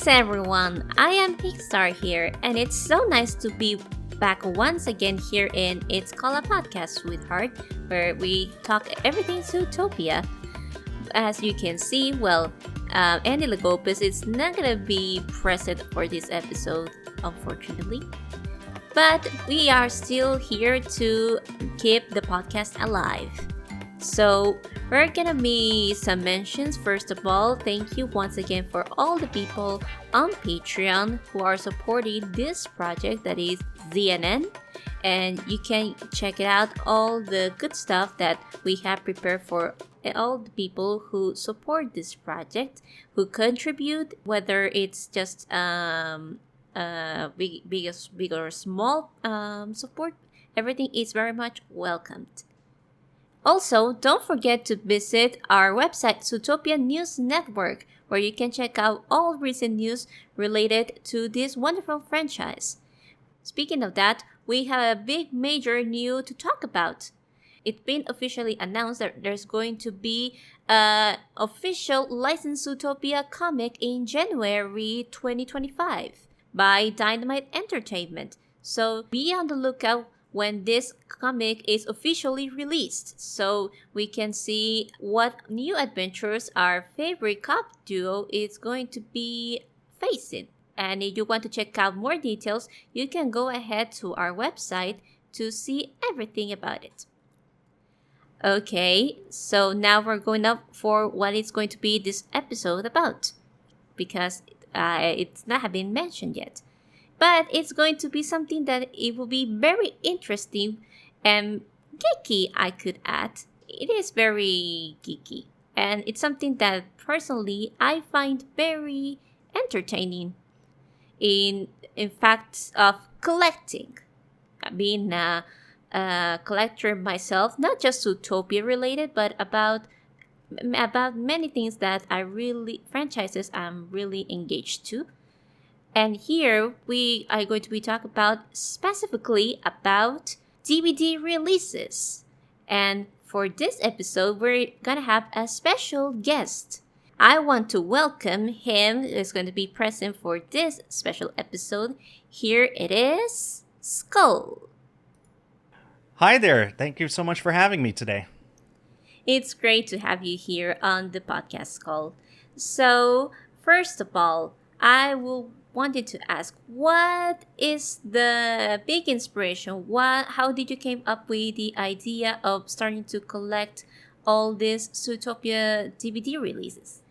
everyone, I am Pinkstar here, and it's so nice to be back once again here in It's Called a Podcast, sweetheart, where we talk everything Zootopia. As you can see, Andy Lagopis is not gonna be present for this episode, unfortunately. But we are still here to keep the podcast alive. So we're gonna be some mentions. First of all, thank you once again for all the people on Patreon who are supporting this project, that is ZNN. And you can check it out, all the good stuff that we have prepared for all the people who support this project, who contribute, whether it's just big or small support. Everything is very much welcomed. Also, don't forget to visit our website, Zootopia News Network, where you can check out all recent news related to this wonderful franchise. Speaking of that, we have a big major news to talk about. It's been officially announced that there's going to be an official licensed Zootopia comic in January 2025 by Dynamite Entertainment. So be on the lookout when this comic is officially released, so we can see what new adventures our favorite cop duo is going to be facing. And if you want to check out more details, you can go ahead to our website to see everything about it. Okay, so now we're going up for what it's going to be this episode about, because it's not been mentioned yet. But it's going to be something that it will be very interesting and geeky, I could add. It is very geeky. And it's something that personally I find very entertaining in fact of collecting. Being a collector myself, not just Zootopia related, but about many things that franchises I'm really engaged to. And here we are going to be talking about specifically about DVD releases. And for this episode, we're gonna have a special guest. I want to welcome him, who's going to be present for this special episode. Here it is, Skul. Hi there. Thank you so much for having me today. It's great to have you here on the podcast, Skul. So, first of all, I wanted to ask, what is the big inspiration? How did you came up with the idea of starting to collect all these Zootopia DVD releases?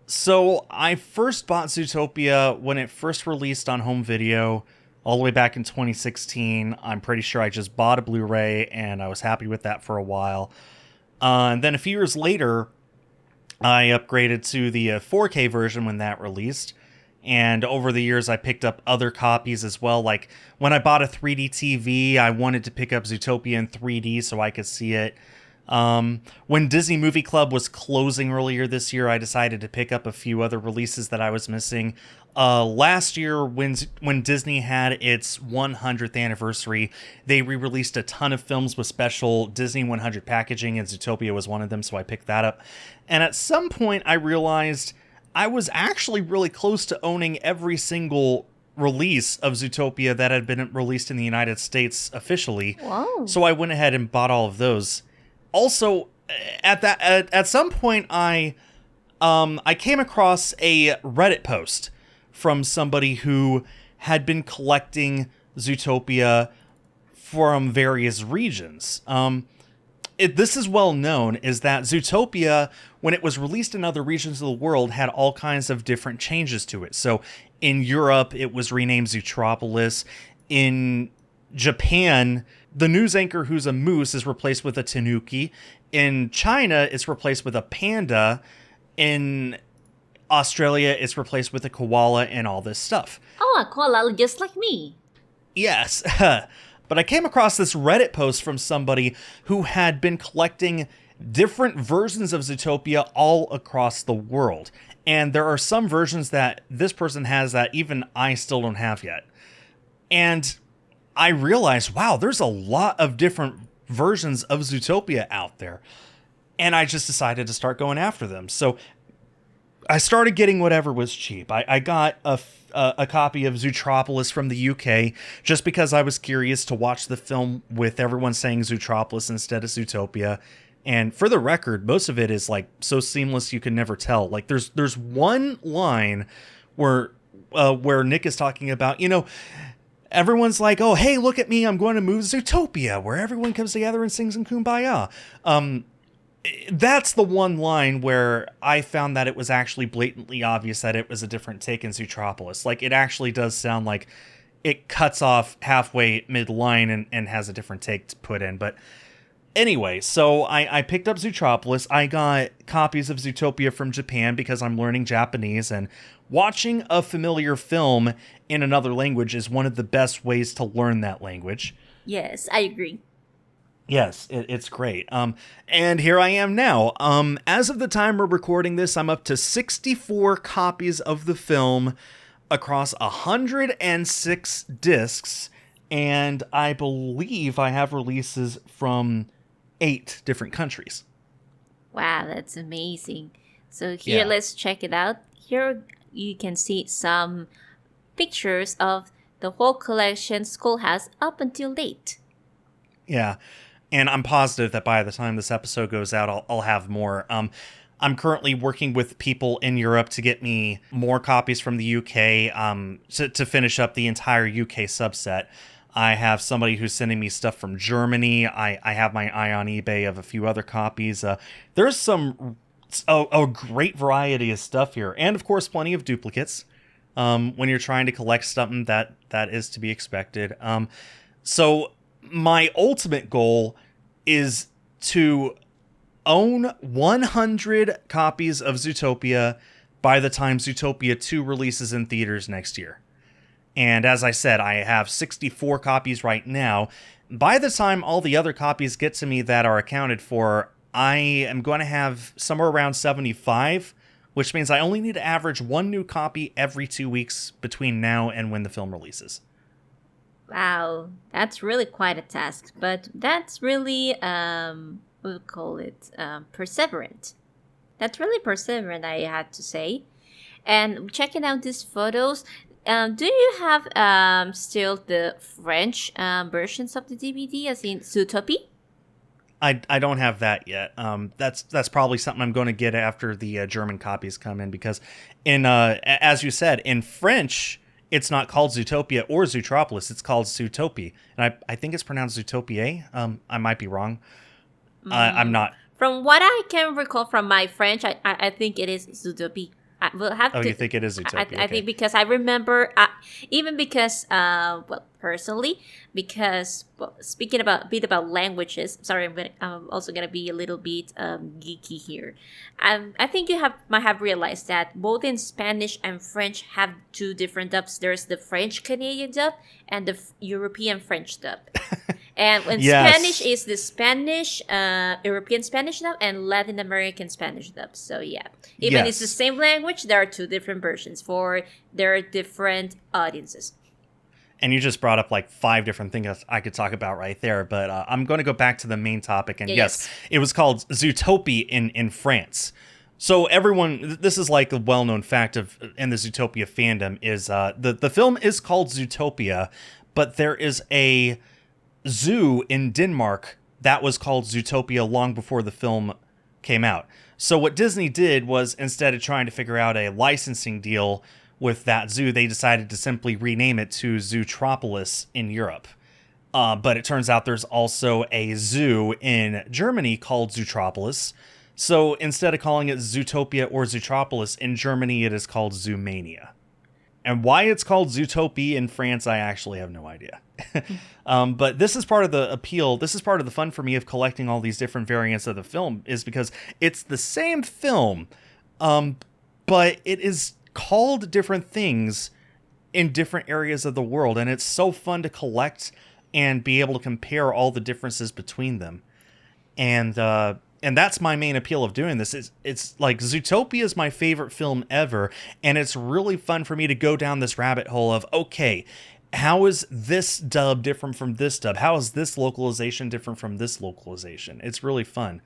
So I first bought Zootopia when it first released on home video all the way back in 2016. I'm pretty sure I just bought a Blu-ray and I was happy with that for a while. And then a few years later, I upgraded to the 4K version when that released. And over the years, I picked up other copies as well. Like when I bought a 3D TV, I wanted to pick up Zootopia in 3D so I could see it. When Disney Movie Club was closing earlier this year, I decided to pick up a few other releases that I was missing. Last year, when Disney had its 100th anniversary, they re-released a ton of films with special Disney 100 packaging, and Zootopia was one of them, so I picked that up. And at some point, I realized I was actually really close to owning every single release of Zootopia that had been released in the United States officially. Whoa. So I went ahead and bought all of those. Also, at some point, I came across a Reddit post from somebody who had been collecting Zootopia from various regions. This is well known, is that Zootopia, when it was released in other regions of the world, had all kinds of different changes to it. So in Europe, it was renamed Zootropolis. In Japan, the news anchor who's a moose is replaced with a tanuki. In China, it's replaced with a panda. In Australia, it's replaced with a koala and all this stuff. Oh, a koala just like me. Yes. But I came across this Reddit post from somebody who had been collecting different versions of Zootopia all across the world. And there are some versions that this person has that even I still don't have yet. And I realized, wow, there's a lot of different versions of Zootopia out there. And I just decided to start going after them. So I started getting whatever was cheap. I got a copy of Zootropolis from the UK just because I was curious to watch the film with everyone saying Zootropolis instead of Zootopia. And for the record, most of it is like so seamless you can never tell. Like there's one line where Nick is talking about, everyone's like, oh, hey, look at me, I'm going to move Zootopia, where everyone comes together and sings in Kumbaya. That's the one line where I found that it was actually blatantly obvious that it was a different take in Zootropolis. Like, it actually does sound like it cuts off halfway mid-line and has a different take to put in. But anyway, so I picked up Zootropolis. I got copies of Zootopia from Japan because I'm learning Japanese, and watching a familiar film in another language is one of the best ways to learn that language. Yes, I agree. Yes, it's great. And here I am now. As of the time we're recording this, I'm up to 64 copies of the film across 106 discs, and I believe I have releases from 8 different countries. Wow, that's amazing. So here, let's check it out. Here you can see some pictures of the whole collection Skul has up until date. Yeah. And I'm positive that by the time this episode goes out, I'll have more. I'm currently working with people in Europe to get me more copies from the UK to finish up the entire UK subset. I have somebody who's sending me stuff from Germany. I have my eye on eBay of a few other copies. There's a great variety of stuff here. And, of course, plenty of duplicates when you're trying to collect something that is to be expected. So my ultimate goal is to own 100 copies of Zootopia by the time Zootopia 2 releases in theaters next year. And as I said, I have 64 copies right now. By the time all the other copies get to me that are accounted for, I am going to have somewhere around 75, which means I only need to average 1 new copy every 2 weeks between now and when the film releases. Wow, that's really quite a task, but that's really, we'll call it, perseverant. That's really perseverant, I had to say. And checking out these photos, do you have still the French versions of the DVD, as in Zootopia? I don't have that yet. That's probably something I'm going to get after the German copies come in, because as you said, in French, it's not called Zootopia or Zootropolis. It's called Zootopia. And I think it's pronounced Zootopia. I might be wrong. I'm not. From what I can recall from my French, I think it is Zootopia. I will have to. You think it is Utopia? I think because I remember, even because, personally, because speaking about languages. Sorry, I'm also gonna be a little bit geeky here. I think you might have realized that both in Spanish and French have 2 different dubs. There's the French Canadian dub and the European French dub. And when Spanish is the Spanish, European Spanish dub and Latin American Spanish dub. So yeah, even it's the same language, there are 2 different versions for their different audiences. And you just brought up like 5 different things I could talk about right there. But I'm going to go back to the main topic. And yes, it was called Zootopia in France. So everyone, this is like a well-known fact in the Zootopia fandom, is the film is called Zootopia, but there is a zoo in Denmark that was called Zootopia long before the film came out. So what Disney did was, instead of trying to figure out a licensing deal with that zoo, they decided to simply rename it to Zootropolis in Europe. But it turns out there's also a zoo in Germany called Zootropolis. So instead of calling it Zootopia or Zootropolis, in Germany it is called Zoomania. And why it's called Zootopia in France, I actually have no idea. But this is part of the appeal. This is part of the fun for me of collecting all these different variants of the film, is because it's the same film, but it is called different things in different areas of the world. And it's so fun to collect and be able to compare all the differences between them. And that's my main appeal of doing this. It's like Zootopia is my favorite film ever, and it's really fun for me to go down this rabbit hole of, okay, how is this dub different from this dub? How is this localization different from this localization? It's really fun.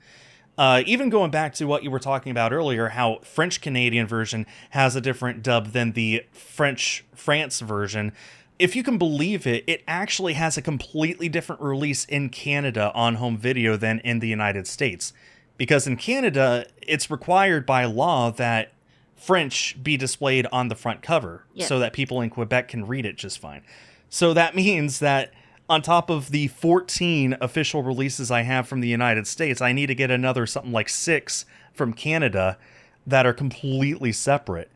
Even going back to what you were talking about earlier, how French-Canadian version has a different dub than the French-France version. If you can believe it, it actually has a completely different release in Canada on home video than in the United States. Because in Canada, it's required by law that French be displayed on the front cover so that people in Quebec can read it just fine. So that means that on top of the 14 official releases I have from the United States, I need to get another something like 6 from Canada that are completely separate.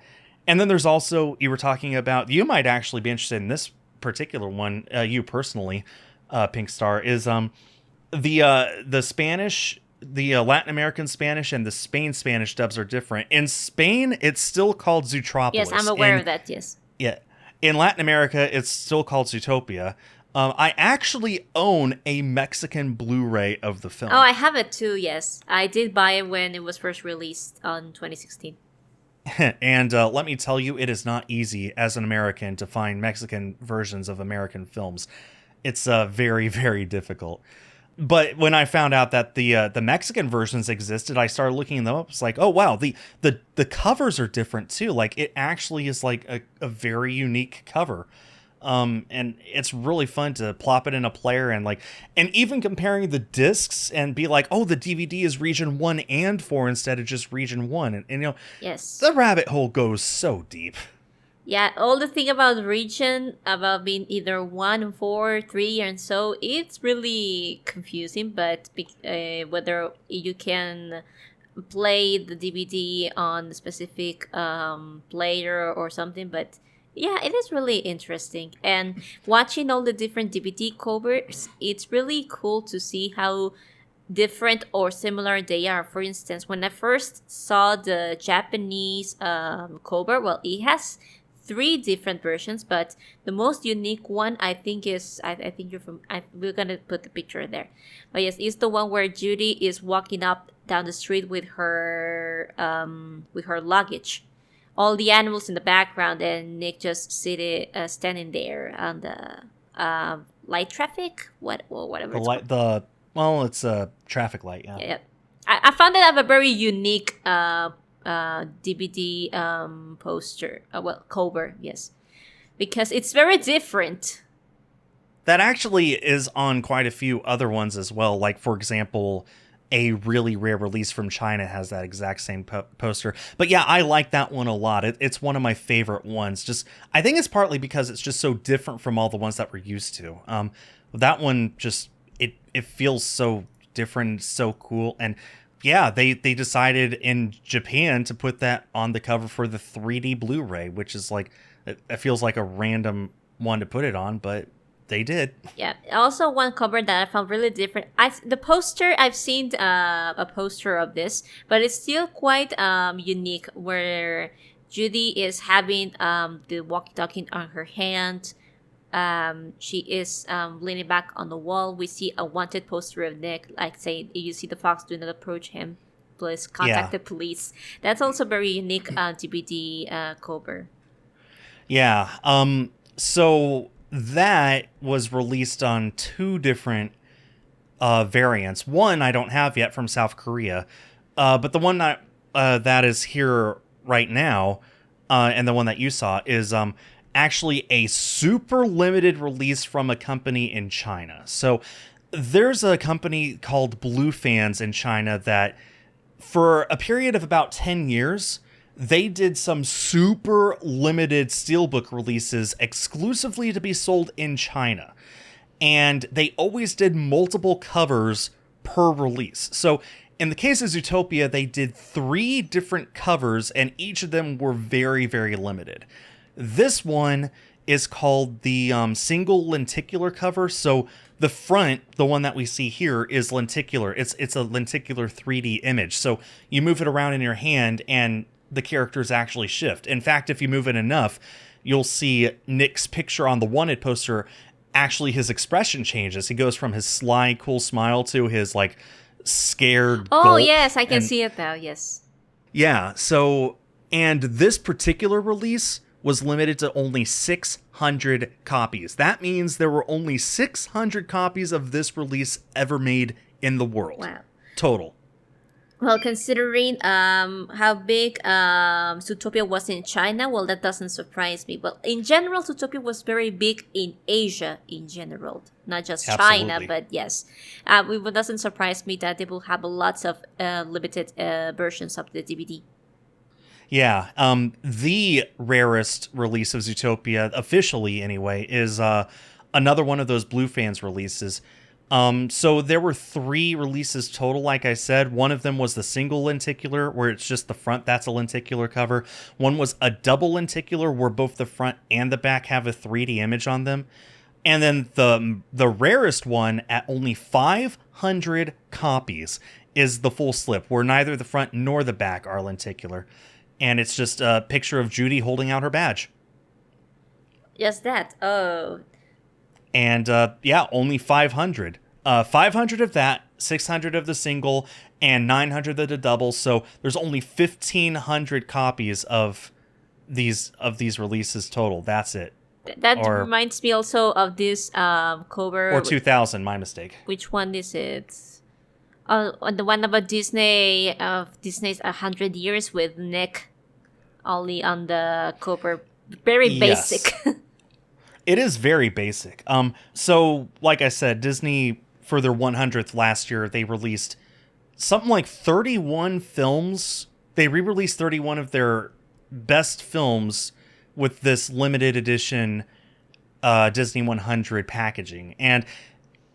And then there's also, you were talking about, you might actually be interested in this particular one, you personally, Pinkstar, is the Spanish, the Latin American Spanish and the Spain Spanish dubs are different. In Spain, it's still called Zootropolis. Yes, I'm aware of that, yes. Yeah. In Latin America, it's still called Zootopia. I actually own a Mexican Blu-ray of the film. Oh, I have it too, yes. I did buy it when it was first released on 2016. And let me tell you, it is not easy as an American to find Mexican versions of American films. It's very, very difficult. But when I found out that the Mexican versions existed, I started looking them up. It's like, oh, wow, the covers are different too. Like, it actually is like a very unique cover. And it's really fun to plop it in a player and even comparing the discs and be like, oh, the DVD is region 1 and 4 instead of just region 1. And you know, yes, the rabbit hole goes so deep. Yeah, all the thing about region, about being either 1 and 4, 3, and so, it's really confusing, but whether you can play the DVD on a specific player or something, but yeah, it is really interesting. And watching all the different DVD covers, it's really cool to see how different or similar they are. For instance, when I first saw the Japanese cover, well, it has 3 different versions, but the most unique one I think is I think you're from. We're gonna put the picture there, but yes, it's the one where Judy is walking up down the street with her luggage. All the animals in the background, and Nick just standing there on the light traffic, whatever. It's a traffic light. Yeah. Yeah. I found that I have a very unique DVD poster. Cover, yes, because it's very different. That actually is on quite a few other ones as well. Like, for example, a really rare release from China has that exact same poster. But yeah, I like that one a lot. It's one of my favorite ones. I think it's partly because it's just so different from all the ones that we're used to. That one just, it feels so different, so cool. And yeah, they decided in Japan to put that on the cover for the 3D Blu-ray, which is like, it feels like a random one to put it on, but they did. Yeah. Also, one cover that I found really different. The poster, I've seen a poster of this, but it's still quite unique, where Judy is having the walkie-talkie on her hand. She is leaning back on the wall. We see a wanted poster of Nick, like saying, "You see the fox, do not approach him. Please contact the police." That's also very unique DVD cover. Yeah. So that was released on 2 different variants. One I don't have yet from South Korea, but the one that is here right now, and the one that you saw is actually a super limited release from a company in China. So there's a company called Blue Fans in China that for a period of about 10 years, they did some super limited steelbook releases exclusively to be sold in China. And they always did multiple covers per release. So in the case of Zootopia, they did 3 different covers, and each of them were very, very limited. This one is called the single lenticular cover. So the front, the one that we see here, is lenticular. It's a lenticular 3D image. So you move it around in your hand, and the characters actually shift. In fact, if you move it enough, you'll see Nick's picture on the wanted poster. Actually, his expression changes. He goes from his sly, cool smile to his like scared. Oh, yes, I can see it now. Yes. Yeah. So, and this particular release was limited to only 600 copies. That means there were only 600 copies of this release ever made in the world. Wow. Total. Well, considering how big Zootopia was in China, well, that doesn't surprise me. Well, in general, Zootopia was very big in Asia in general, not just China, Absolutely. but yes. It doesn't surprise me that they will have lots of limited versions of the DVD. Yeah, the rarest release of Zootopia, officially anyway, is another one of those Blue Fans releases. So there were 3 releases total, like I said. One of them was the single lenticular, where it's just the front, that's a lenticular cover. One was a double lenticular, where both the front and the back have a 3D image on them. And then the rarest one, at only 500 copies, is the full slip, where neither the front nor the back are lenticular. And it's just a picture of Judy holding out her badge. Just that. Oh. And yeah, only 500. 500 of that, 600 of the single, and 900 of the double. So there's only 1,500 copies of these releases total. That's it. That reminds me also of this cover. Or 2,000, my mistake. Which one is it? The one about Disney, of Disney's 100 Years with Nick only on the cover. Very basic. Yes. It is very basic. So, like I said, Disney, for their 100th last year, they released something like 31 films. They re-released 31 of their best films with this limited edition Disney 100 packaging. And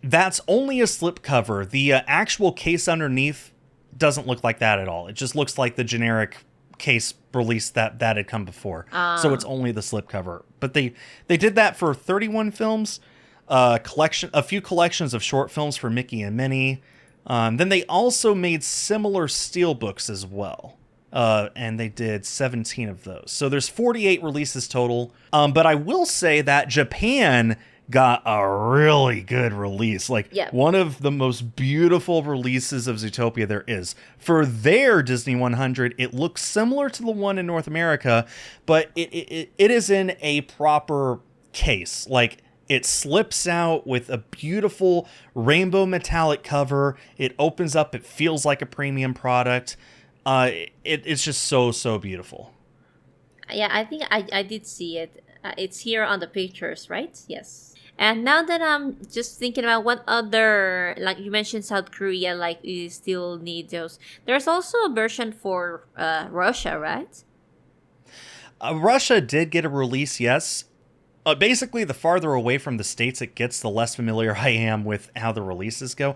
that's only a slipcover. The actual case underneath doesn't look like that at all. It just looks like the generic case release that had come before. So it's only the slipcover. But they did that for 31 films, a few collections of short films for Mickey and Minnie. Then they also made similar steelbooks as well. And they did 17 of those. So there's 48 releases total. But I will say that Japan got a really good release. One of the most beautiful releases of Zootopia there is. For their Disney 100, it looks similar to the one in North America, but it is in a proper case. It slips out with a beautiful rainbow metallic cover. It opens up. It feels like a premium product. It's just so beautiful. Yeah, I think I did see it. It's here on the pictures, right? Yes. And now that I'm just thinking about what other, like you mentioned South Korea, like you still need those. There's also a version for Russia, right? Russia did get a release, yes. Basically, the farther away from the States it gets, the less familiar I am with how the releases go.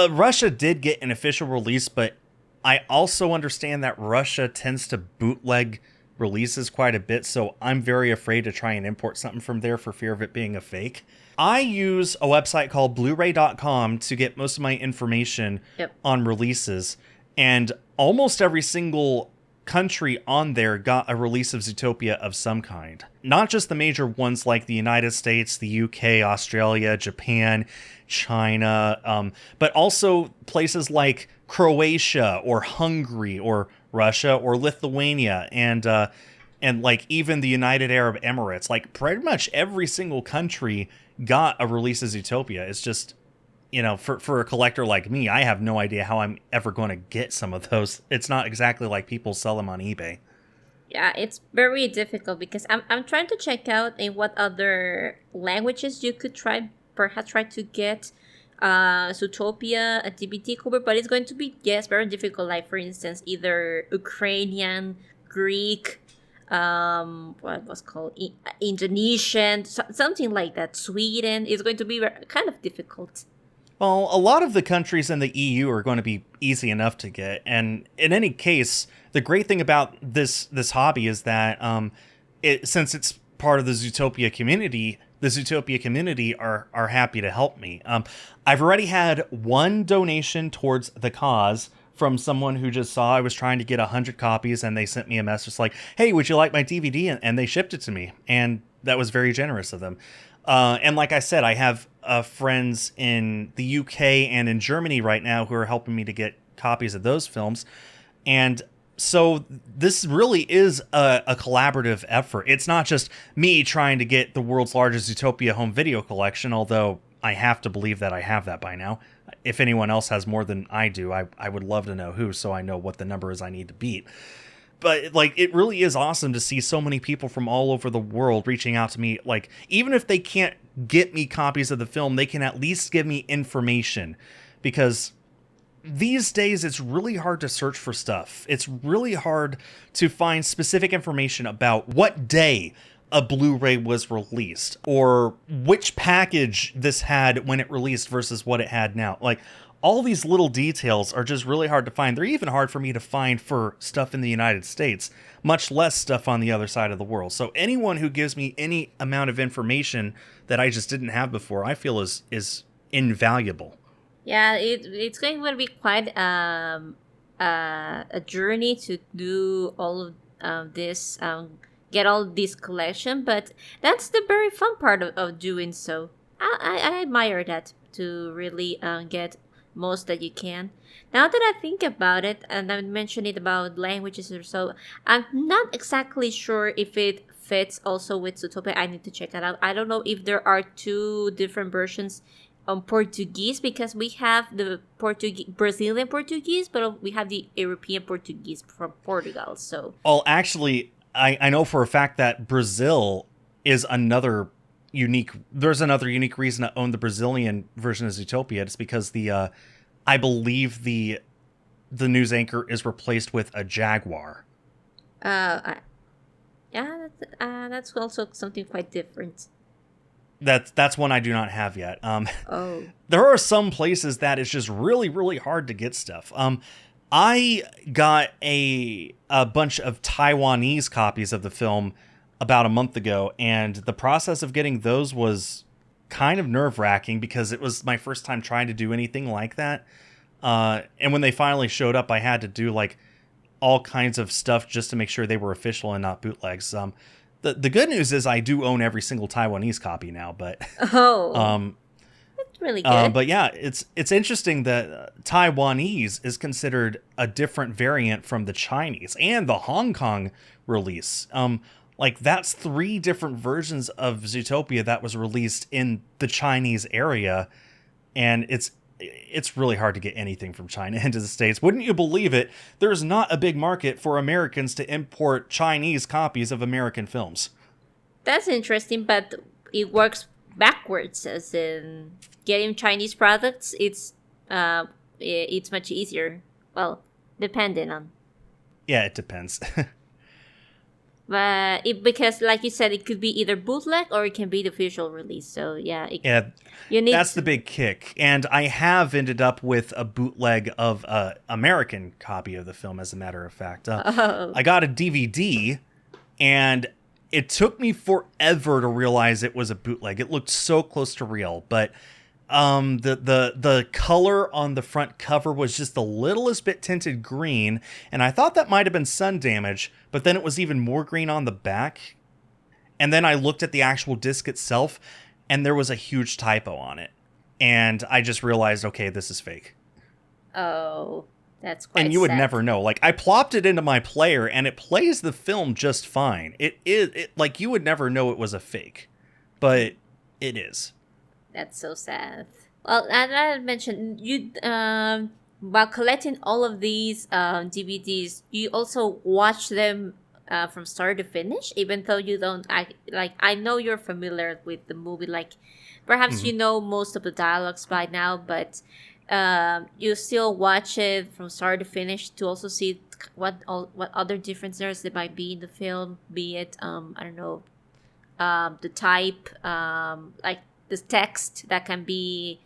Russia did get an official release, but I also understand that Russia tends to bootleg releases quite a bit, so I'm very afraid to try and import something from there for fear of it being a fake. I use a website called Blu-ray.com to get most of my information on releases, and almost every single country on there got a release of Zootopia of some kind. Not just the major ones like the United States, the UK, Australia, Japan, China, but also places like Croatia or Hungary or Russia or Lithuania and like even the United Arab Emirates. Like pretty much every single country got a release of Zootopia. It's just, for a collector like me, I have no idea how I'm ever going to get some of those. It's not exactly like people sell them on eBay. Yeah, it's very difficult because I'm trying to check out in what other languages you could perhaps try to get Zootopia, a DVD cover, but it's going to be, very difficult. Like, for instance, either Ukrainian, Greek, what was called Indonesian, something like that. Sweden is going to be kind of difficult. Well, a lot of the countries in the EU are going to be easy enough to get, and in any case, the great thing about this hobby is that since it's part of the Zootopia community are happy to help me. I've already had one donation towards the cause from someone who just saw I was trying to get 100 copies, and they sent me a message like, hey, would you like my DVD? And they shipped it to me, and that was very generous of them. And like I said, I have friends in the UK and in Germany right now who are helping me to get copies of those films. And so this really is a collaborative effort. It's not just me trying to get the world's largest Zootopia home video collection, although I have to believe that I have that by now. if anyone else has more than I do, I would love to know who, so I know what the number is I need to beat. But, like, it really is awesome to see so many people from all over the world reaching out to me. Like, even if they can't get me copies of the film, they can at least give me information. Because these days, it's really hard to search for stuff. It's really hard to find specific information about what day a Blu-ray was released, or which package this had when it released versus what it had now. Like, all these little details are just really hard to find. They're even hard for me to find for stuff in the United States, much less stuff on the other side of the world. So anyone who gives me any amount of information that I just didn't have before, I feel is invaluable. Yeah, it's going to be quite a journey to do all of this, get all this collection, but that's the very fun part of doing so. I admire that, to really get most that you can. Now that I think about it, and I mentioned it about languages or so, I'm not exactly sure if it fits also with Zootopia. I need to check that out. I don't know if there are two different versions on Portuguese, because we have the Brazilian Portuguese, but we have the European Portuguese from Portugal. So, well, actually, I know for a fact that Brazil is another unique. There's another unique reason to own the Brazilian version of Zootopia. It's because I believe the news anchor is replaced with a jaguar. Yeah, that's also something quite different. That's one I do not have yet. Oh. There are some places that it's just really, really hard to get stuff. I got a bunch of Taiwanese copies of the film about a month ago, and the process of getting those was kind of nerve-wracking because it was my first time trying to do anything like that. And when they finally showed up, I had to do like all kinds of stuff just to make sure they were official and not bootlegs. The good news is I do own every single Taiwanese copy now, but that's really good. But yeah, it's interesting that Taiwanese is considered a different variant from the Chinese and the Hong Kong release. Like, that's 3 different versions of Zootopia that was released in the Chinese area, and it's really hard to get anything from China into the States. Wouldn't you believe it? There's not a big market for Americans to import Chinese copies of American films. That's interesting, but it works backwards, as in getting Chinese products. It's much easier. Well, depending on. Yeah, it depends. But because, like you said, it could be either bootleg or it can be the official release. So yeah, that's the big kick. And I have ended up with a bootleg of an American copy of the film, as a matter of fact. I got a DVD, and it took me forever to realize it was a bootleg. It looked so close to real, but the color on the front cover was just the littlest bit tinted green, and I thought that might have been sun damage, but then it was even more green on the back. And then I looked at the actual disc itself, and there was a huge typo on it. And I just realized, okay, this is fake. Oh, that's quite And you would sad. never know. Like, I plopped it into my player, and it plays the film just fine. It like, you would never know it was a fake. But it is. That's so sad. Well, as I mentioned, you while collecting all of these DVDs, you also watch them from start to finish, even though you don't. I know you're familiar with the movie. Like, perhaps you know most of the dialogues by now, but you still watch it from start to finish to also see what other differences there might be in the film. Be it I don't know, the type, like the text that can be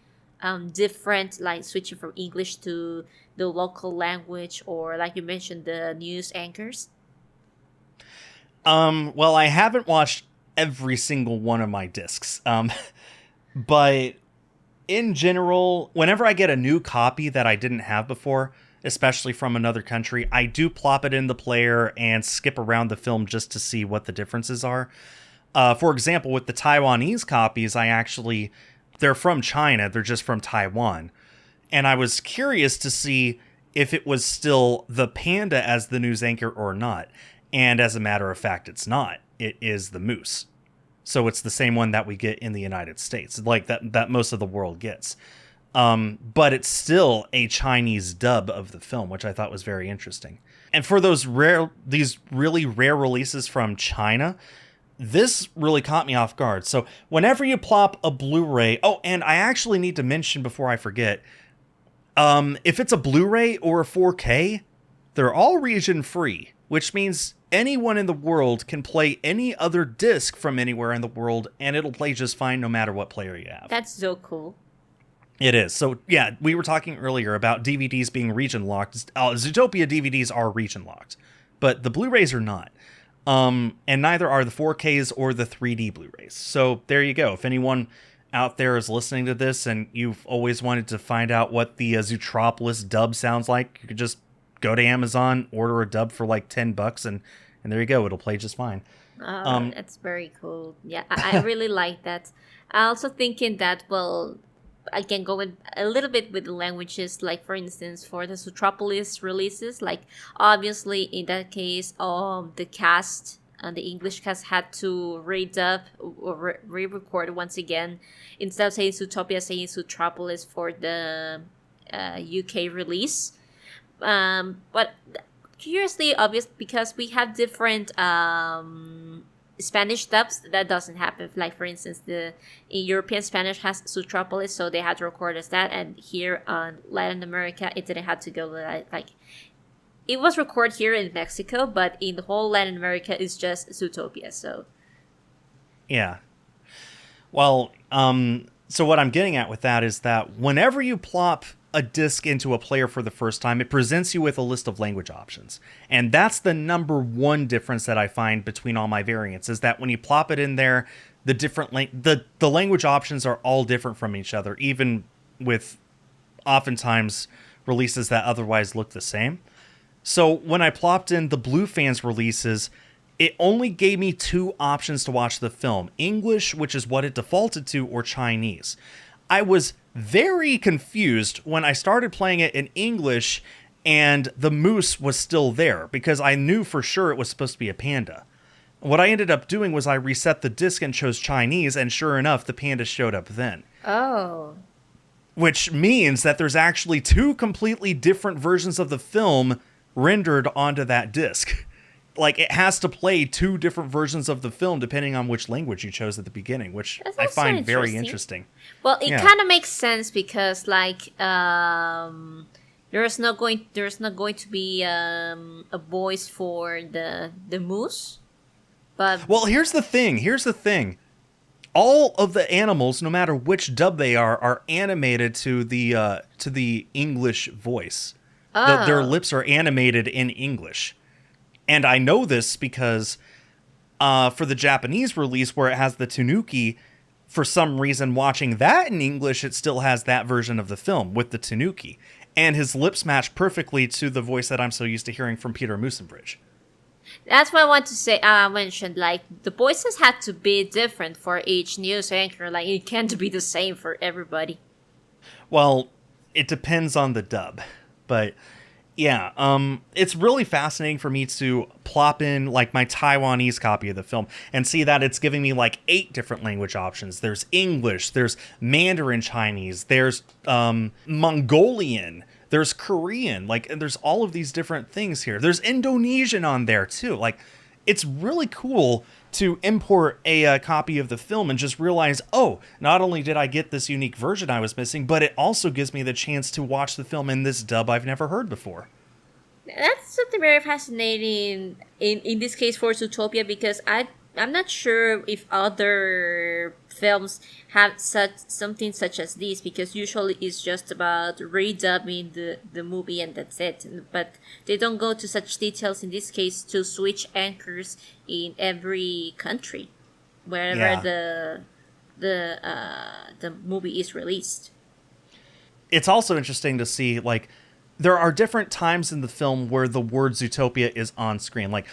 different, like switching from English to the local language, or like you mentioned, the news anchors. Well, I haven't watched every single one of my discs. But in general, whenever I get a new copy that I didn't have before, especially from another country, I do plop it in the player and skip around the film just to see what the differences are. For example, with the Taiwanese copies, they're from China, they're just from Taiwan. And I was curious to see if it was still the panda as the news anchor or not. And as a matter of fact, it's not. It is the moose. So it's the same one that we get in the United States, like that most of the world gets. But it's still a Chinese dub of the film, which I thought was very interesting. And for these really rare releases from China, this really caught me off guard. So whenever you plop a Blu-ray, and I actually need to mention before I forget, if it's a Blu-ray or a 4K, they're all region free, which means anyone in the world can play any other disc from anywhere in the world, and it'll play just fine no matter what player you have. That's so cool. It is. So, yeah, we were talking earlier about DVDs being region locked. Zootopia DVDs are region locked, but the Blu-rays are not. And neither are the 4Ks or the 3D Blu-rays. So there you go. If anyone out there is listening to this and you've always wanted to find out what the Zootropolis dub sounds like, you could just go to Amazon, order a dub for like $10, and there you go. It'll play just fine. That's very cool. Yeah, I really like that. I also thinking that, well, I can go with a little bit with the languages, like for instance, for the Zootropolis releases, like obviously in that case, the cast and the English cast had to redub or re-record once again. Instead of saying Zootopia, saying Zootropolis for the UK release. But curiously, obvious because we have different Spanish dubs, that doesn't happen. Like for instance, the European Spanish has Zootropolis, so they had to record as that, and here on Latin America, it didn't have to go like it was recorded here in Mexico, but in the whole Latin America, it's just Zootopia. So yeah. Well, so what I'm getting at with that is that whenever you plop a disc into a player for the first time, it presents you with a list of language options. And that's the number one difference that I find between all my variants, is that when you plop it in there, the different the language options are all different from each other, even with oftentimes releases that otherwise look the same. So when I plopped in the Blue Fans releases, it only gave me two options to watch the film: English, which is what it defaulted to, or Chinese. I was very confused when I started playing it in English and the moose was still there, because I knew for sure it was supposed to be a panda. What I ended up doing was I reset the disc and chose Chinese, and sure enough, the panda showed up then. Oh. Which means that there's actually two completely different versions of the film rendered onto that disc. Like, it has to play two different versions of the film depending on which language you chose at the beginning, which I find very interesting. Well, it kind of makes sense because, like, there's not going to be a voice for the moose. But well, here's the thing. All of the animals, no matter which dub they are animated to the English voice. Oh. Their lips are animated in English. And I know this because for the Japanese release, where it has the Tanuki, for some reason, watching that in English, it still has that version of the film with the Tanuki. And his lips match perfectly to the voice that I'm so used to hearing from Peter Moosenbridge. That's what I want to say. I mentioned, like, the voices had to be different for each news anchor. Like, it can't be the same for everybody. Well, it depends on the dub. But yeah, it's really fascinating for me to plop in like my Taiwanese copy of the film and see that it's giving me like 8 different language options. There's English, there's Mandarin Chinese, there's Mongolian, there's Korean, like, and there's all of these different things here. There's Indonesian on there too. Like, it's really cool to import a copy of the film and just realize, oh, not only did I get this unique version I was missing, but it also gives me the chance to watch the film in this dub I've never heard before. That's something very fascinating in this case for Zootopia, because I'm not sure if other films have something such as this, because usually it's just about redubbing the movie and that's it. But they don't go to such details in this case to switch anchors in every country wherever the movie is released. It's also interesting to see, like, there are different times in the film where the word Zootopia is on screen. Like,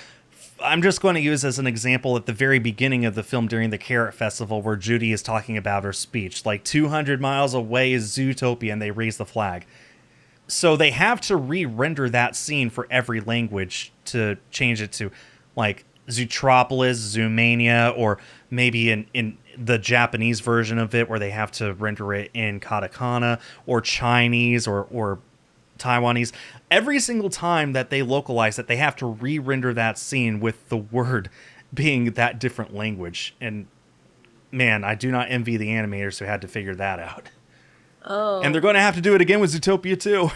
I'm just going to use as an example at the very beginning of the film during the Carrot Festival, where Judy is talking about her speech. Like, 200 miles away is Zootopia, and they raise the flag. So they have to re-render that scene for every language to change it to, like, Zootropolis, Zoomania, or maybe in the Japanese version of it where they have to render it in katakana, or Chinese, or Taiwanese. Every single time that they localize it, they have to re-render that scene with the word being that different language. And man, I do not envy the animators who had to figure that out. Oh. And they're going to have to do it again with Zootopia 2.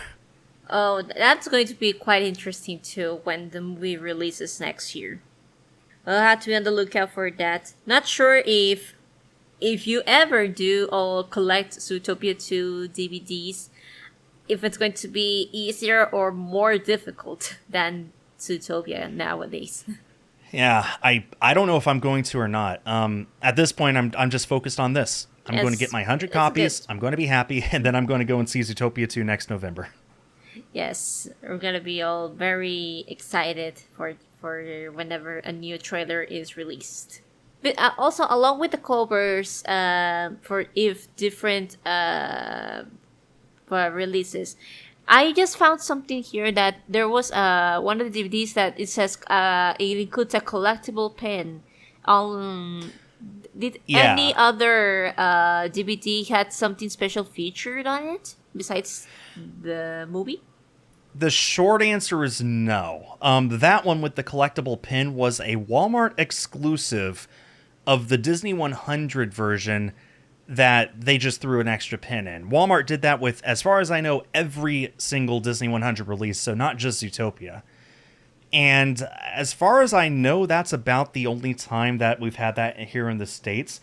Oh, that's going to be quite interesting too when the movie releases next year. I'll have to be on the lookout for that. Not sure if you ever do or collect Zootopia 2 DVDs, if it's going to be easier or more difficult than Zootopia nowadays. Yeah, I don't know if I'm going to or not. At this point, I'm just focused on this. I'm going to get my 100 copies. Good. I'm going to be happy, and then I'm going to go and see Zootopia 2 next November. Yes, we're gonna be all very excited for whenever a new trailer is released. But also, along with the covers, for if different for releases, I just found something here that there was one of the DVDs that it says it includes a collectible pin. Did any other DVD had something special featured on it besides the movie? The short answer is no. That one with the collectible pin was a Walmart exclusive of the Disney 100 version that they just threw an extra pin in. Walmart did that with, as far as I know, every single Disney 100 release, so not just Zootopia. And as far as I know, that's about the only time that we've had that here in the States.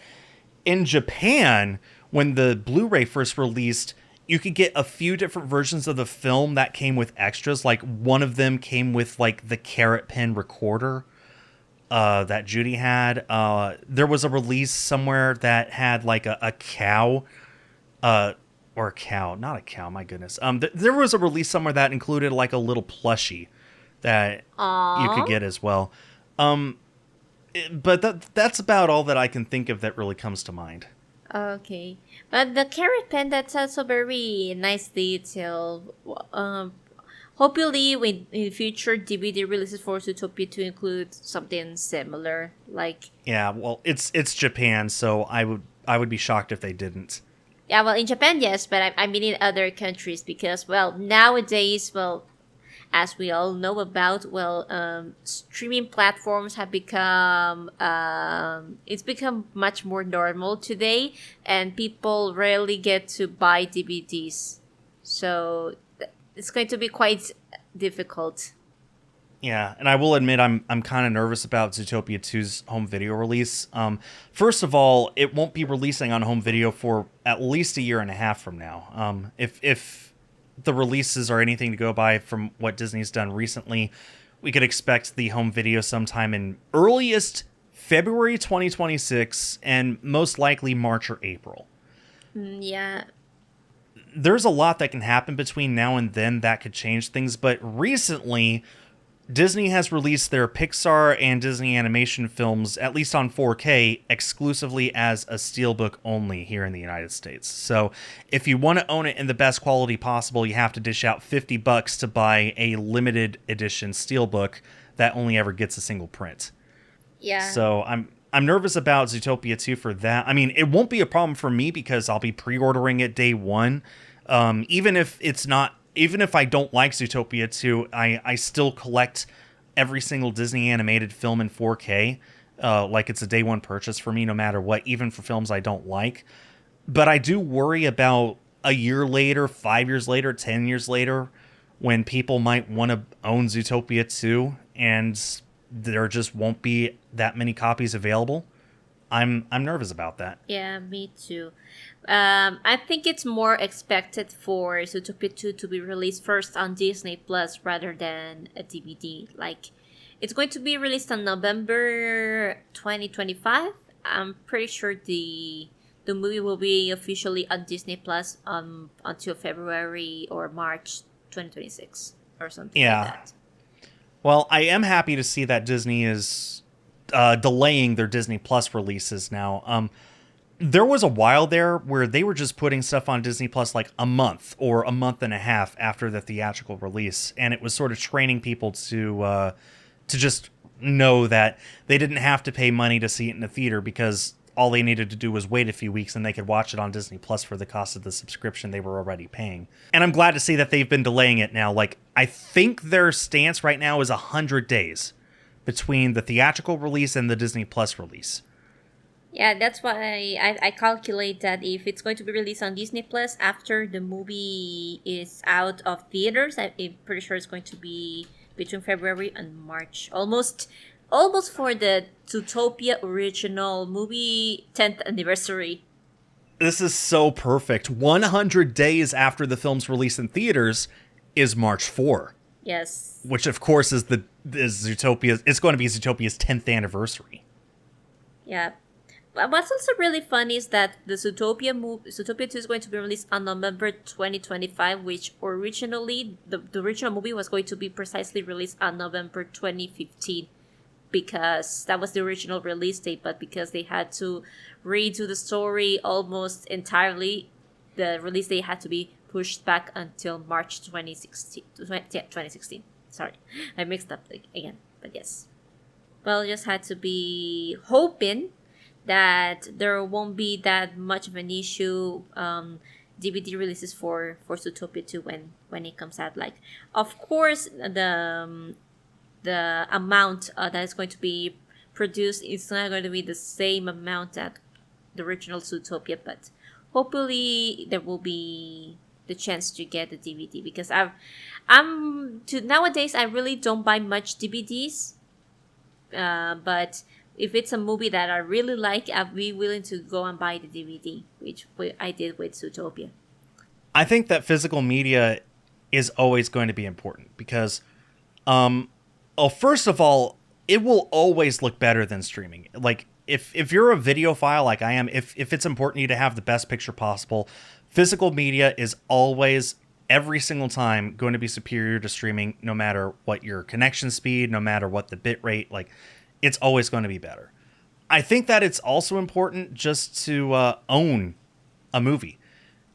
In Japan, when the Blu-ray first released, you could get a few different versions of the film that came with extras. Like, one of them came with, like, the carrot pen recorder that Judy had. There was a release somewhere that had, like, a cow. Or a cow. Not a cow, my goodness. There was a release somewhere that included, like, a little plushie that you could get as well. But that's about all that I can think of that really comes to mind. Okay. But the carrot pen, that's also very nice detail. Hopefully, in future DVD releases for Zootopia to include something similar, like. Yeah, well, it's Japan, so I would be shocked if they didn't. Yeah, well, in Japan, yes, but I mean in other countries because, well, nowadays, well, as we all know about, well, streaming platforms have become, it's become much more normal today, and people rarely get to buy DVDs. So it's going to be quite difficult. Yeah, and I will admit I'm kind of nervous about Zootopia 2's home video release. First of all, it won't be releasing on home video for at least a year and a half from now. If the releases are anything to go by from what Disney's done recently, we could expect the home video sometime in earliest February 2026 and most likely March or April. Yeah. There's a lot that can happen between now and then that could change things, but recently Disney has released their Pixar and Disney animation films, at least on 4K, exclusively as a steelbook only here in the United States. So if you want to own it in the best quality possible, you have to dish out $50 to buy a limited edition steelbook that only ever gets a single print. Yeah. So I'm nervous about Zootopia 2 for that. I mean, it won't be a problem for me because I'll be pre-ordering it day one. Even if I don't like Zootopia 2, I still collect every single Disney animated film in 4K. Like it's a day one purchase for me no matter what, even for films I don't like. But I do worry about a year later, 5 years later, 10 years later, when people might want to own Zootopia 2 and there just won't be that many copies available. I'm nervous about that. Yeah, me too. I think it's more expected for Zootopia 2 to be released first on Disney Plus rather than a DVD. Like, it's going to be released on November 2025. I'm pretty sure the movie will be officially on Disney Plus until February or March 2026 or something like that. Well, I am happy to see that Disney is delaying their Disney Plus releases now. There was a while there where they were just putting stuff on Disney Plus like a month or a month and a half after the theatrical release, and it was sort of training people to just know that they didn't have to pay money to see it in the theater because all they needed to do was wait a few weeks and they could watch it on Disney Plus for the cost of the subscription they were already paying. And I'm glad to see that they've been delaying it now. Like, I think their stance right now is 100 days between the theatrical release and the Disney Plus release. Yeah, that's why I calculate that if it's going to be released on Disney Plus after the movie is out of theaters, I'm pretty sure it's going to be between February and March. Almost for the Zootopia original movie 10th anniversary. This is so perfect. 100 days after the film's release in theaters is March 4. Yes. Which, of course, is Zootopia's. It's going to be Zootopia's 10th anniversary. Yeah. But what's also really fun is that the Zootopia 2 is going to be released on November 2025, which originally, the original movie was going to be precisely released on November 2015. Because that was the original release date, but because they had to redo the story almost entirely, the release date had to be pushed back until March 2016. Sorry, I mixed up again, but yes. Well, just had to be hoping that there won't be that much of an issue DVD releases for Zootopia 2 when it comes out. Like, of course, the amount that is going to be produced is not going to be the same amount that the original Zootopia, but hopefully there will be the chance to get the DVD, because nowadays I really don't buy much DVDs, but if it's a movie that I really like, I'll be willing to go and buy the DVD, which I did with Zootopia. I think that physical media is always going to be important because first of all, it will always look better than streaming. Like, if you're a videophile like I am, if it's important to you to have the best picture possible, physical media is always, every single time, going to be superior to streaming, no matter what your connection speed, no matter what the bit rate. Like, it's always going to be better. I think that it's also important just to own a movie.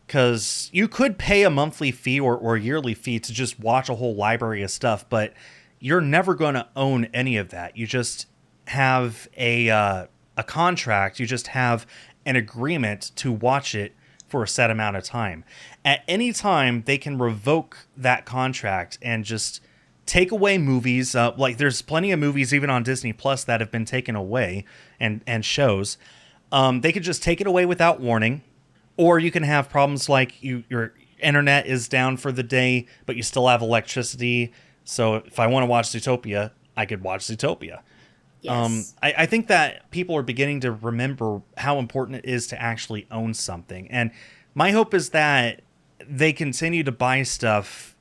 Because you could pay a monthly fee or yearly fee to just watch a whole library of stuff, but you're never going to own any of that. You just have a contract. You just have an agreement to watch it for a set amount of time. At any time, they can revoke that contract and just take away movies. Like, there's plenty of movies even on Disney Plus that have been taken away, and shows. They could just take it away without warning. Or you can have problems like your internet is down for the day, but you still have electricity. So if I want to watch Zootopia, I could watch Zootopia. Yes. I think that people are beginning to remember how important it is to actually own something. And my hope is that they continue to buy stuff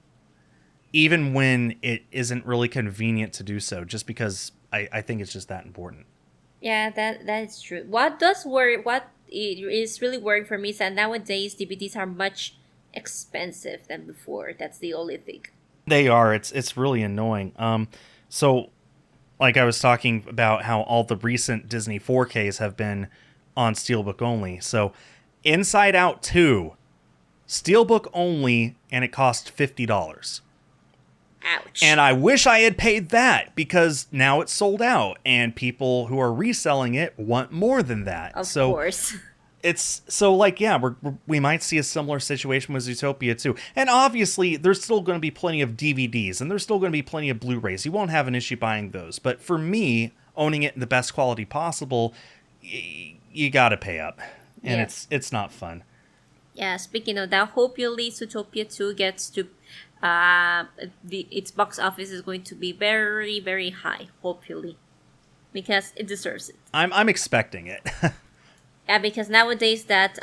even when it isn't really convenient to do so, just because I think it's just that important. Yeah, that is true. What is really worrying for me is that nowadays DVDs are much expensive than before. That's the only thing. They are. It's really annoying. So, like I was talking about how all the recent Disney 4Ks have been on Steelbook only. So, Inside Out 2, Steelbook only, and it cost $50. Ouch. And I wish I had paid that, because now it's sold out, and people who are reselling it want more than that. Of course. It's so, like, yeah, we might see a similar situation with Zootopia too. And obviously, there's still going to be plenty of DVDs, and there's still going to be plenty of Blu-rays. You won't have an issue buying those. But for me, owning it in the best quality possible, you got to pay up. And it's not fun. Yeah, speaking of that, hopefully Zootopia 2 gets to... its box office is going to be very, very high, hopefully. Because it deserves it. I'm expecting it. Yeah, because nowadays that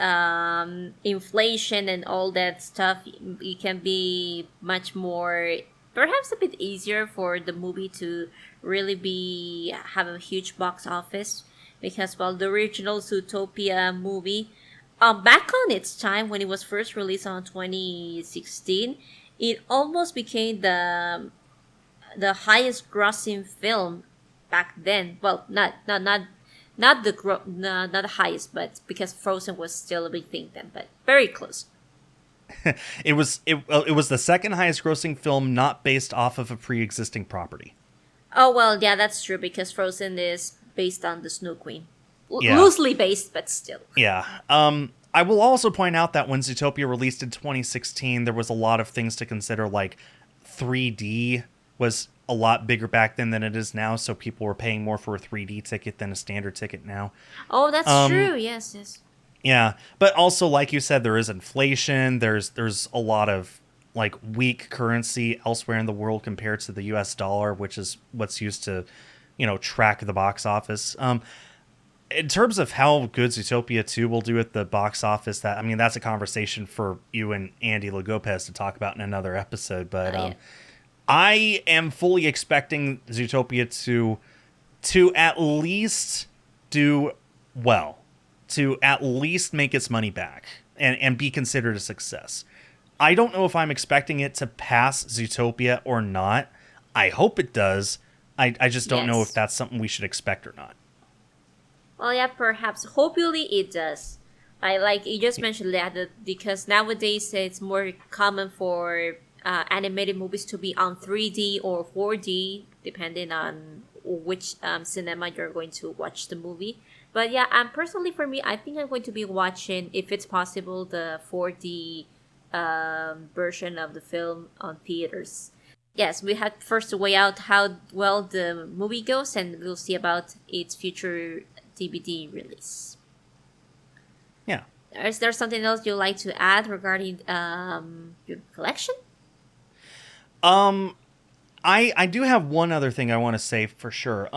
inflation and all that stuff, it can be much more, perhaps a bit easier for the movie to really have a huge box office. Because, well, the original Zootopia movie, back on its time when it was first released on 2016, it almost became the highest grossing film back then. Well, not the highest, but because Frozen was still a big thing then, but very close. It was the second highest grossing film not based off of a pre-existing property. Oh, well, yeah, that's true because Frozen is based on the Snow Queen. Yeah. Loosely based, but still. Yeah. I will also point out that when Zootopia released in 2016, there was a lot of things to consider, like 3D was a lot bigger back then than it is now, so people were paying more for a 3D ticket than a standard ticket now. Oh, that's true. Yes, yes. Yeah, but also, like you said, there is inflation. There's a lot of like weak currency elsewhere in the world compared to the U.S. dollar, which is what's used to, track the box office. In terms of how good Zootopia 2 will do at the box office, that's a conversation for you and Andy Lagopez to talk about in another episode. But Yeah. I am fully expecting Zootopia 2 to at least do well, to at least make its money back and be considered a success. I don't know if I'm expecting it to pass Zootopia or not. I hope it does. I just don't know if that's something we should expect or not. Well, yeah, perhaps. Hopefully it does. I like you just mentioned that because nowadays it's more common for animated movies to be on 3D or 4D, depending on which cinema you're going to watch the movie. But yeah, personally for me, I think I'm going to be watching, if it's possible, the 4D version of the film on theaters. Yes, we have first to weigh out how well the movie goes, and we'll see about its future DVD release. Yeah. Is there something else you'd like to add regarding your collection? I do have one other thing I want to say for sure.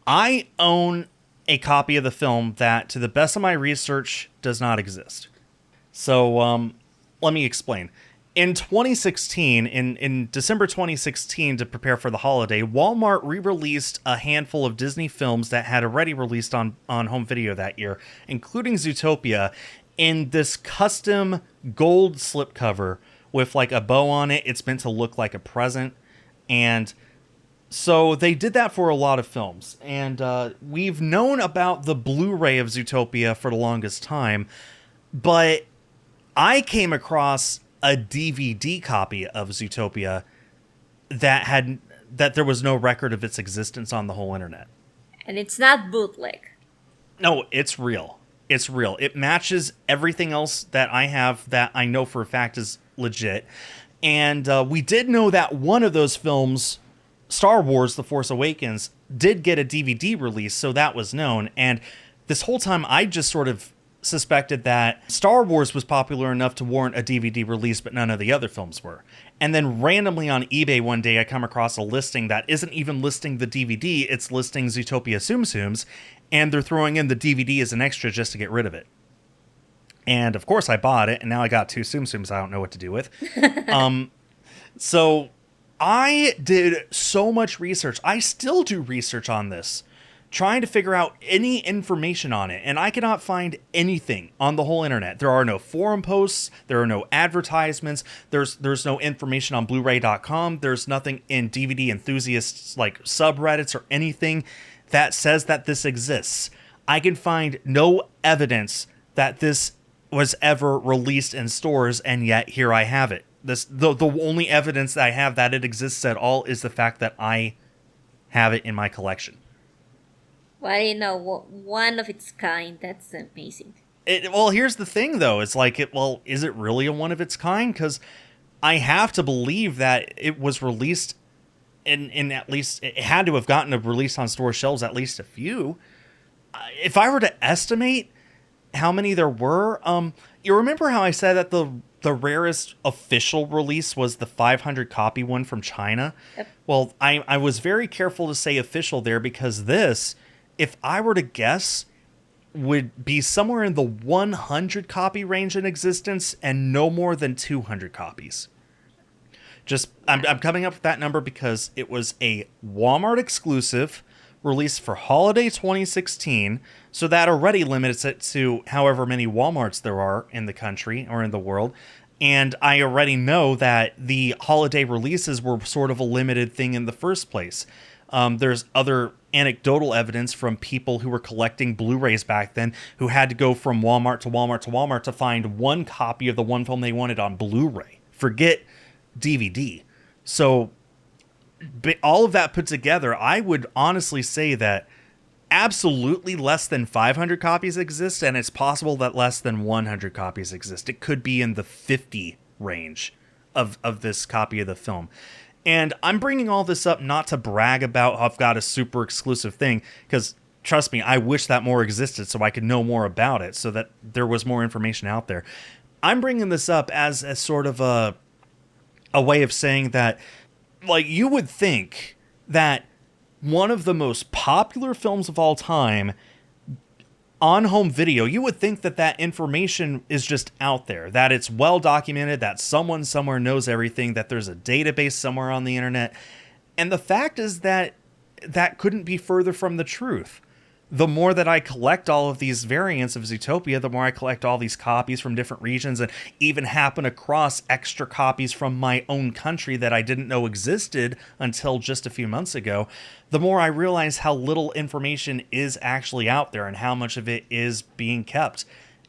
I own a copy of the film that, to the best of my research, does not exist. So, let me explain. In 2016, in December 2016, to prepare for the holiday, Walmart re-released a handful of Disney films that had already released on home video that year, including Zootopia, in this custom gold slipcover with like a bow on it. It's meant to look like a present. And so they did that for a lot of films. And we've known about the Blu-ray of Zootopia for the longest time, but I came across a DVD copy of Zootopia that there was no record of its existence on the whole internet. And it's not bootleg. No, it's real. It's real. It matches everything else that I have that I know for a fact is legit. And we did know that one of those films, Star Wars: The Force Awakens, did get a DVD release, so that was known. And this whole time I just sort of suspected that Star Wars was popular enough to warrant a DVD release, but none of the other films were. And then randomly on eBay one day, I come across a listing that isn't even listing the DVD, it's listing Zootopia Tsum Tsums, and they're throwing in the DVD as an extra just to get rid of it. And of course I bought it, and now I got 2 Tsum Tsums I don't know what to do with. So I did so much research. I still do research on this, trying to figure out any information on it, and I cannot find anything on the whole internet. There are no forum posts, there are no advertisements, there's no information on Blu-ray.com, there's nothing in DVD enthusiasts like subreddits or anything that says that this exists. I can find no evidence that this was ever released in stores, and yet here I have it. The only evidence that I have that it exists at all is the fact that I have it in my collection. Well, one of its kind. That's amazing. Well, here's the thing, though. It's like, is it really a one of its kind? Because I have to believe that it was released in at least, it had to have gotten a release on store shelves, at least a few. If I were to estimate how many there were, you remember how I said that the rarest official release was the 500 copy one from China? Yep. Well, I was very careful to say official there because this, if I were to guess, would be somewhere in the 100 copy range in existence and no more than 200 copies. I'm coming up with that number because it was a Walmart exclusive released for holiday 2016, so that already limits it to however many Walmarts there are in the country or in the world. And I already know that the holiday releases were sort of a limited thing in the first place. There's other anecdotal evidence from people who were collecting Blu-rays back then who had to go from Walmart to Walmart to Walmart to find one copy of the one film they wanted on Blu-ray. Forget DVD. So But all of that put together, I would honestly say that absolutely less than 500 copies exist, and it's possible that less than 100 copies exist. It could be in the 50 range of this copy of the film. And I'm bringing all this up not to brag about I've got a super exclusive thing, because trust me, I wish that more existed so I could know more about it, so that there was more information out there. I'm bringing this up as sort of a way of saying that, like, you would think that one of the most popular films of all time on home video, you would think that that information is just out there, that it's well documented, that someone somewhere knows everything, that there's a database somewhere on the internet. And the fact is that that couldn't be further from the truth. The more that I collect all of these variants of Zootopia, the more I collect all these copies from different regions and even happen across extra copies from my own country that I didn't know existed until just a few months ago, the more I realize how little information is actually out there and how much of it is being kept.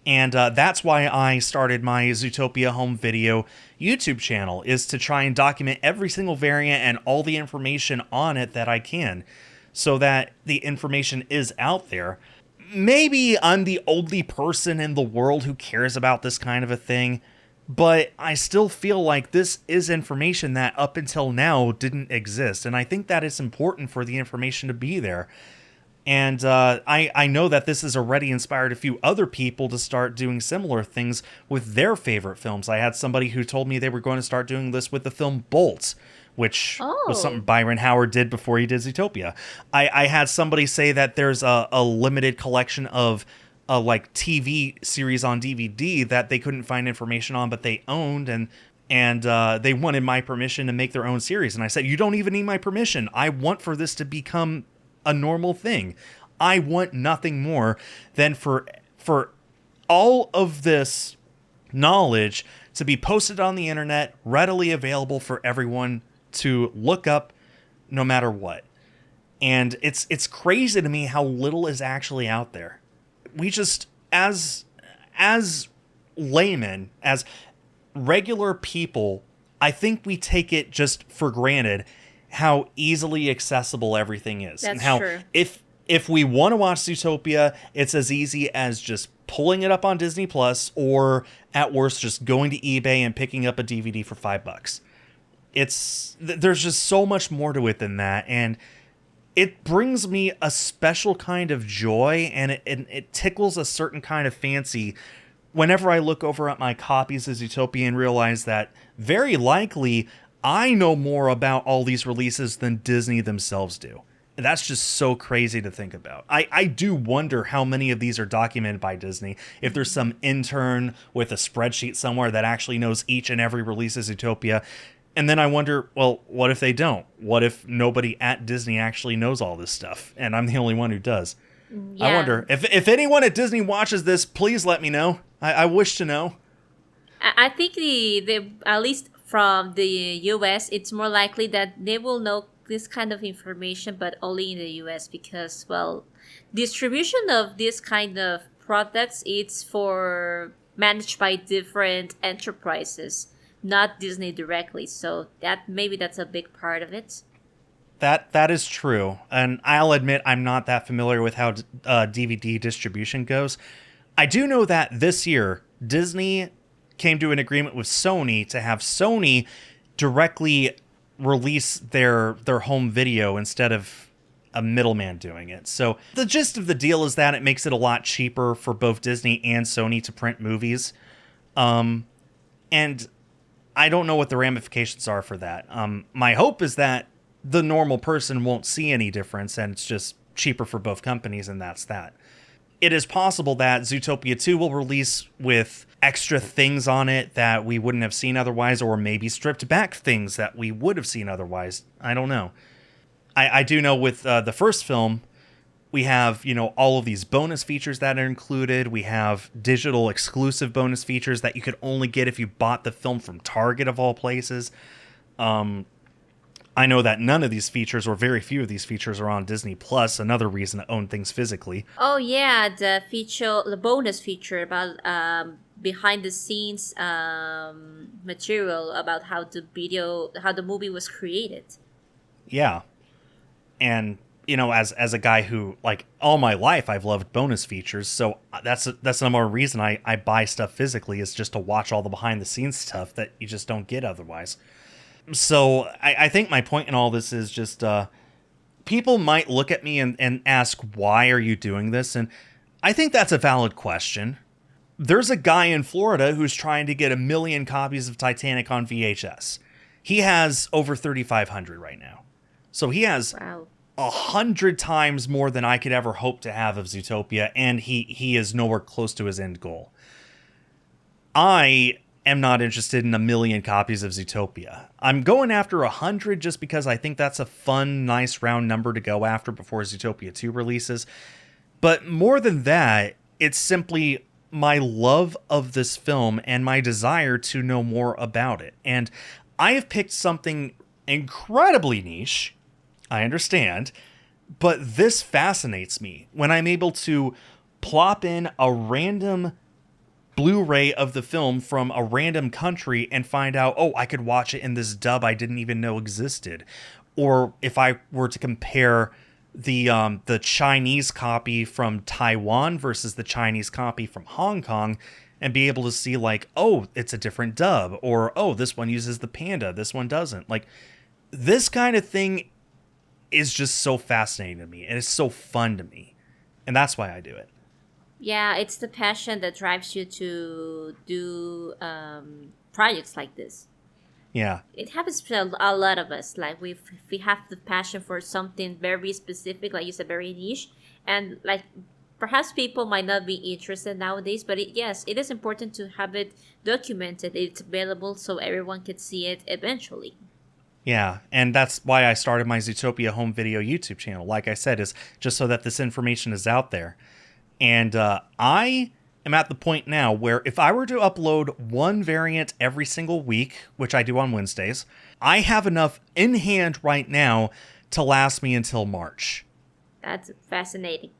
And that's why I started my Zootopia home video YouTube channel, is to try and document every single variant and all the information on it that I can, so that the information is out there. Maybe I'm the only person in the world who cares about this kind of a thing, but I still feel like this is information that up until now didn't exist, and I think that it's important for the information to be there. And I know that this has already inspired a few other people to start doing similar things with their favorite films. I had somebody who told me they were going to start doing this with the film Bolt, which was something Byron Howard did before he did Zootopia. I had somebody say that there's a limited collection of like TV series on DVD that they couldn't find information on, but they owned, and they wanted my permission to make their own series. And I said, you don't even need my permission. I want for this to become a normal thing. I want nothing more than for all of this knowledge to be posted on the internet, readily available for everyone to look up no matter what. And it's crazy to me how little is actually out there. We just, as laymen, as regular people, I think we take it just for granted how easily accessible everything is. That's and how true. If we want to watch Zootopia, it's as easy as just pulling it up on Disney Plus, or at worst just going to eBay and picking up a DVD for $5. There's just so much more to it than that, and it brings me a special kind of joy, and it tickles a certain kind of fancy whenever I look over at my copies of Zootopia and realize that very likely I know more about all these releases than Disney themselves do. And that's just so crazy to think about. I do wonder how many of these are documented by Disney. If there's some intern with a spreadsheet somewhere that actually knows each and every release of Zootopia. And then I wonder, well, what if they don't? What if nobody at Disney actually knows all this stuff, and I'm the only one who does? Yeah. I wonder, if anyone at Disney watches this, please let me know. I wish to know. I think the at least from the US, it's more likely that they will know this kind of information, but only in the US, because, well, distribution of this kind of products, it's for managed by different enterprises, not Disney directly. So that's a big part of it. That is true, and I'll admit I'm not that familiar with how DVD distribution goes. I do know that this year Disney came to an agreement with Sony to have Sony directly release their home video instead of a middleman doing it. So the gist of the deal is that it makes it a lot cheaper for both Disney and Sony to print movies. And I don't know what the ramifications are for that. My hope is that the normal person won't see any difference, and it's just cheaper for both companies, and that's that. It is possible that Zootopia 2 will release with extra things on it that we wouldn't have seen otherwise, or maybe stripped back things that we would have seen otherwise. I don't know. I do know with the first film, we have, all of these bonus features that are included. We have digital exclusive bonus features that you could only get if you bought the film from Target, of all places. I know that none of these features, or very few of these features, are on Disney Plus, another reason to own things physically. Oh yeah, the bonus feature about behind the scenes material about how the movie was created. Yeah. And, you know, as a guy who, like, all my life I've loved bonus features, so that's another reason I buy stuff physically, is just to watch all the behind-the-scenes stuff that you just don't get otherwise. So I think my point in all this is just, people might look at me and ask, why are you doing this? And I think that's a valid question. There's a guy in Florida who's trying to get 1 million copies of Titanic on VHS. He has over 3,500 right now. So he has 100 times more than I could ever hope to have of Zootopia, and he is nowhere close to his end goal. I am not interested in 1 million copies of Zootopia. I'm going after 100 just because I think that's a fun, nice round number to go after before Zootopia 2 releases. But more than that, it's simply my love of this film and my desire to know more about it. And I have picked something incredibly niche, I understand, but this fascinates me when I'm able to plop in a random Blu-ray of the film from a random country and find out, oh, I could watch it in this dub I didn't even know existed. Or if I were to compare the Chinese copy from Taiwan versus the Chinese copy from Hong Kong, and be able to see, like, oh, it's a different dub, or, oh, this one uses the panda, this one doesn't. Like, this kind of thing is just so fascinating to me, and it's so fun to me, and that's why I do it. Yeah, it's the passion that drives you to do projects like this. Yeah. It happens to a lot of us. Like, we have the passion for something very specific, like you said, very niche. And, like, perhaps people might not be interested nowadays, but yes, it is important to have it documented. It's available so everyone can see it eventually. Yeah, and that's why I started my Zootopia home video YouTube channel. Like I said, is just so that this information is out there. And I am at the point now where if I were to upload one variant every single week, which I do on Wednesdays, I have enough in hand right now to last me until March. That's fascinating.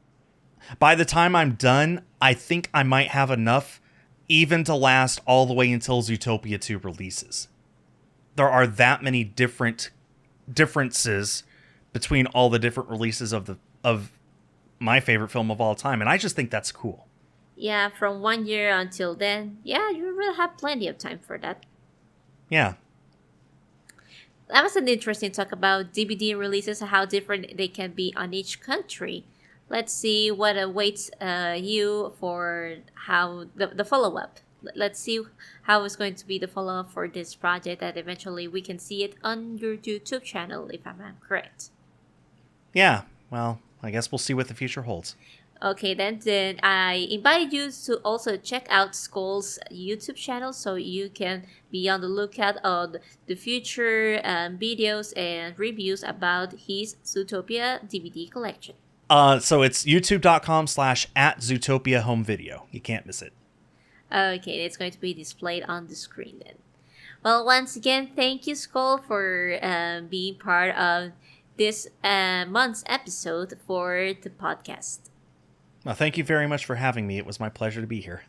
By the time I'm done, I think I might have enough even to last all the way until Zootopia 2 releases. There are that many differences between all the different releases of my favorite film of all time, and I just think that's cool. Yeah, from 1 year until then, yeah, you will have plenty of time for that. Yeah. That was an interesting talk about DVD releases and how different they can be on each country. Let's see what awaits you for how the follow-up. Let's see how it's going to be the follow-up for this project, that eventually we can see it on your YouTube channel, if I'm correct. Yeah, well, I guess we'll see what the future holds. Okay, then I invite you to also check out Skul's YouTube channel so you can be on the lookout on the future videos and reviews about his Zootopia DVD collection. So it's youtube.com/@Zootopia home video. You can't miss it. Okay, it's going to be displayed on the screen then. Well, once again, thank you, Skul, for being part of this month's episode for the podcast. Well, thank you very much for having me. It was my pleasure to be here.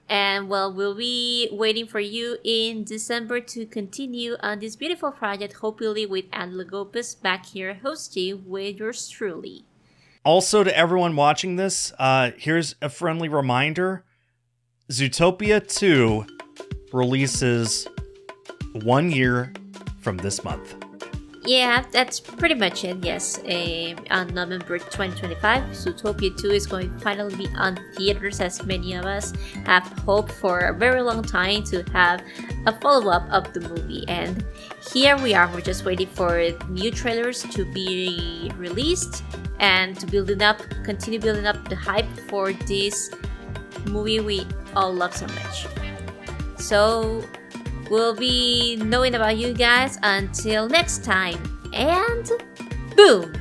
And, well, we'll be waiting for you in December to continue on this beautiful project, hopefully with Anne Lagopis back here hosting with yours truly. Also, to everyone watching this, here's a friendly reminder. Zootopia 2 releases 1 year from this month. Yeah, that's pretty much it, yes. On November 2025, Zootopia 2 is going to finally be on theaters, as many of us have hoped for a very long time to have a follow-up of the movie. And here we are, we're just waiting for new trailers to be released and to continue building up the hype for this movie we all love so much. So we'll be knowing about you guys until next time, and boom!